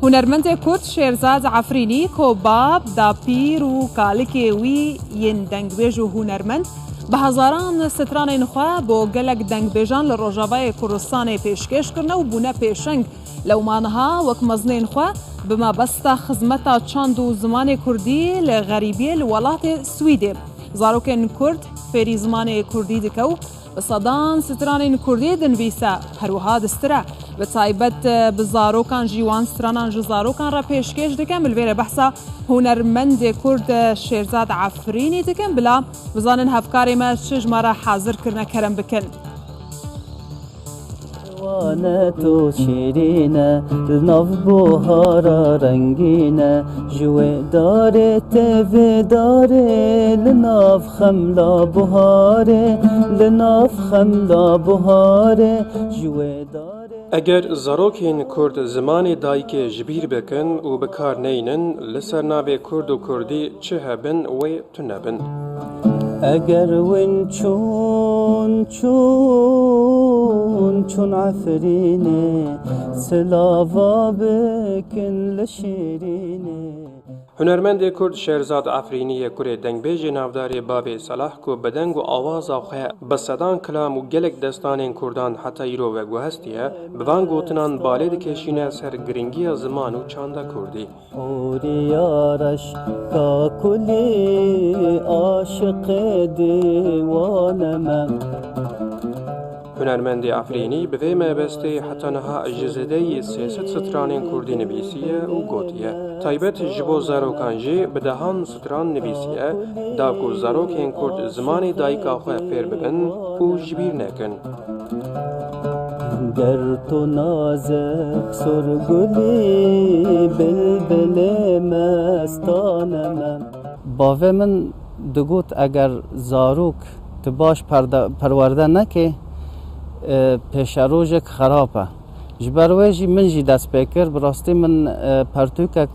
هنرمند کرد شیرزاد عفرینی کو باب دا پیر و کالکی وی ین دنگبیج و هنرمند به هزاران ستران نخوا با گلک دنگبیجان لروجاوای کردستان پیشکش کرنه و بونه پیشنگ لومانها وک مزنین خوا بما بستا خدمتا چاند و زمان کردی لغریبی لولات سویده زاروکن کرد فری زمان کردی دکو بصدان ستران کردی دنویسا هروها دسترا به تایبت بزاروکان جیوان سترانان جزاروکان را پیشکش دکن بلویر بحثا هنرمند کرد شیرزاد عفرینی دکن بلا بزانن هفکاری ما چجمارا حاضر کرنه کرم بکن وانتو شیرینه لناف بوهارا رنگینه جوه داره تیوه داره لناف خملا بوهاره لناف خملا بوهاره جوه داره اگر زاروکین کرد زمان دایک جبیر بکن و بکار نینن لسر ناوی کرد و کردی چه هبن و تو نبن اگر ون چون عفرینه سلاوا بکن لشیرینه هنرمند کرد شیرزاد عفرینی کوری دنگبیج نافداری باب صلاح کو بدنگ و آواز آخه بصدان کلام و گلک دستان کردان حتی ایرو و گوهستیه بوان گوتنان بالید کشینه سر گرینگی زمان و چانده کردی اوریارش کا کلی عاشق دیوانم هنرمند عفرینی به وی مبسته حتی نها اجزده سیاست ستران کردی نویسیه و گوتیه تایبت جبو زاروکانجی بدهان ستران نویسیه داکو زاروکین کرد زمان دایکا خواه پیر ببن و جبیر نکن گر تو نازک سرگلی بلبل مستانم باوه من دگوت اگر زاروک تباش پرورده نکه پیشروجک خرابه جبرویجی من جی دست بکر براستی من پرتوکک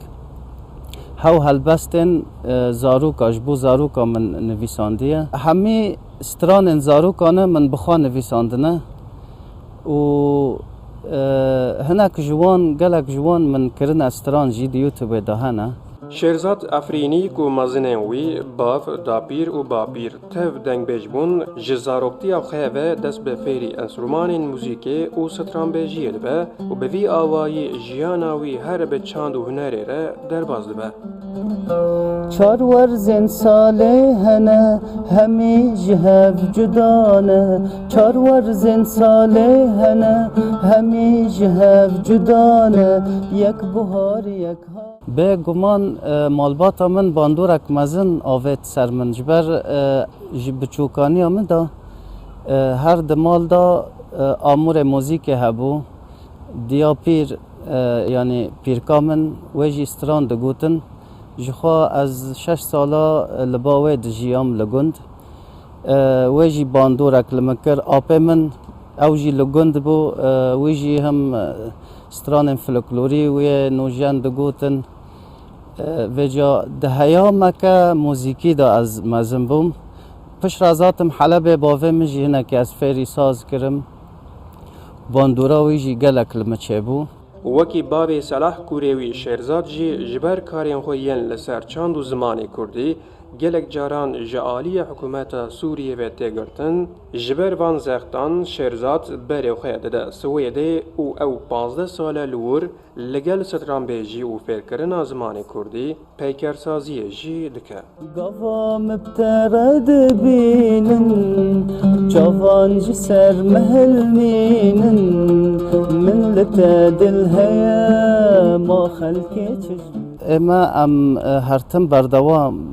هاو هلبستن زاروکا جبو زاروکا من نویساندیه همی ستران زاروکانه من بخواه نویساندنه و هنک جوان گلک جوان من کرن استران جی دیوتوب دهانه شیرزاد عفرینی کو مزنین وی باف داپیر و باپیر تف دنگ بیجبون جزاروکتی او خیوه دست به فیری انسرومان موزیکی و ستران بیجیه دبه و به وی آوایی جیاناوی هر به چاند و هنره را در باز دبه چار ورزن ساله هنه همی جهف جدانه چار ورزن ساله هنه همی جهف جدانه یک بهار یک ها به گمان مالباتا من باندورک مزن آوید سر من جبر بچوکانی من دا هر دمال دا آمور موزیک هبو دیا پیر یعنی پیرکامن ویجی استران دگوتن جخوا از 6 سالا لباوی دجیام لگند ویجی باندورک لمکر آپه من اوجی لگند بو ویجی هم استران فلکلوری وی نوجان دگوتن وجا دهیا مکه موزیکی دا از مزن بوم پش رازاتم حلبه باوه مجی هنه که از فیری ساز کرم باندورا ویجی گلک لمچه بو وکی باب صلاح کوریوی شیرزاد جی جبر کارین خوین لسر چاند و زمانی کردی گلک جاران جعالی حکومت سوریه و تگرتن جبر وان زختان شیرزاد بری خیده ده سویده او 15 ساله لور لگل ستران بیجی و فکرنا زمان کردی پیکرسازی جی دکه گوام بترد بینن جوان جسر محل مینن ملت دل هیا ما خلقی چجم اما ام هرتم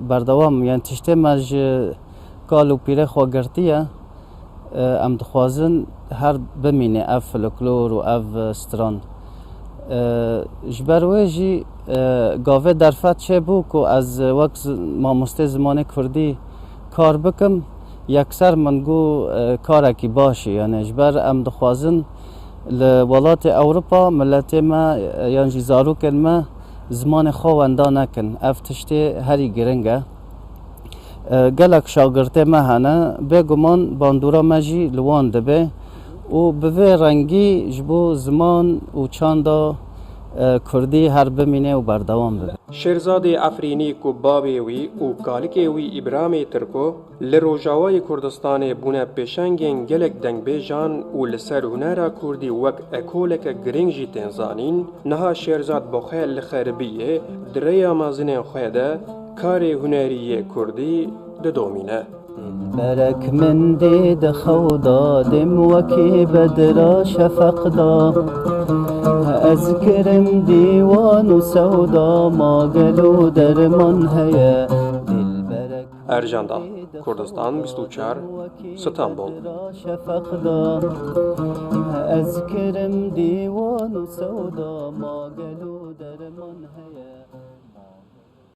بردوام یعنی تشته مج کالو پیره خواگرتیه ام دخوازن هر بمینه اف فلکلور و اف استران جبرویجی گاوه درفت چه بو که از وقت ما مسته زمان کردی کار بکم یکسر منگو کارکی باشی یعنی جبر ام دخوازن لولات اروپا ملت ما یعنی زاروک ما زمان خواهنده نکن افتشته هری گرنگه گلک شاگرته مهانه بگمان باندورا مجی لوان دبه و به رنگی جبو زمان و چاندا کردی هر بمینه و بردوام ببه. شێرزاد ئەفرینی و بابێ وی û kalikê wî İbrahimê Tirko li Rojavayê Kurdistanê bûne pêşengên gelek dengbêjan û li ser hunera Kurdî wek ekoleke girîng jî tên zanîn, niha Şêrzad Boxel li Xerbiyê di rêya mezinên xwe de karê huneriyê Kurdî didomîne. برک من دید خودادم وکی بدرا شفق دا از کرم دیوان و سودا ما گلو درمان هیا Erjanda, Kurdistan 24, İstanbul. شفق دا از کرم دیوان و سودا ما گلو